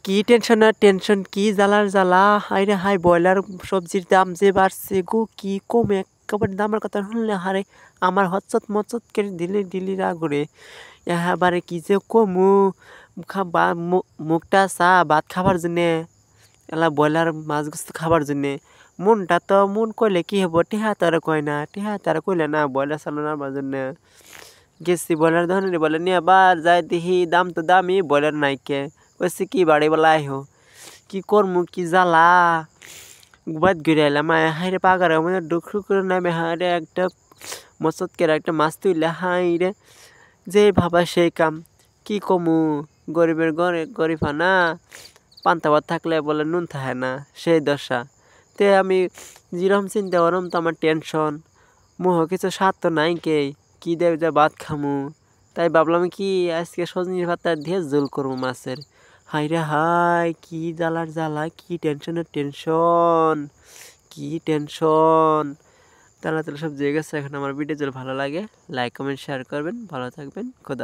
কি টেনশন আর টেনশন, কি জ্বালার জ্বালা। হায় রে হায়, ব্রয়লার সবজির দাম যে বাড়ছে গো, কি কমে একেবারে দামের কথা শুনলে হারে আমার হচ্চত মচ্চত করে দিলি রাগরে। এবারে কি যে কমু, মুখটা চা ভাত খাবার জন্যে, এলা ব্রয়লার মাছ গোস্ত খাবার জন্যে। মন কইলে কি হবো, টিহা তারা কয় না, টিহা তারা কইলে না ব্রয়লার চালানোর জন্য। গেছি ব্রয়লার ধরনের বলে নিয়ে আবার যাই দেখি দাম তো দামই, ব্রয়লার নাইকে। কইছি কি বাড়ি বেলা আইহো, কি করমু কি জ্বালা। বাদ ঘুরে এলাম হাইরে পাগারের মধ্যে ডুক করে নামে হাইরে একটা মচৎকের একটা মাছ তুইলে হাইরে যে ভাবা সেই কাম। কি কমু, গরিবের ঘরে গরিব হানা, পান্তা ভাত থাকলে বলে নুন থাকে না, সেই দশা। তে আমি যেরকম চিন্তা করলাম তো আমার টেনশন, মোহ কিছু স্বাদ তো নাই কে, কি দেব যা ভাত খামু। তাই ভাবলাম কি আজকে সজনে পাতা দিয়ে ঝোল করবো মাছের। হাই রে হাই, কি জ্বালার জ্বালা, কি টেনশনের টেনশন, কি টেনশন। তাহলে সব জেগে গেছে। এখন আমার ভিডিও যদি ভালো লাগে লাইক কমেন্ট শেয়ার করবেন, ভালো থাকবেন, খোদা।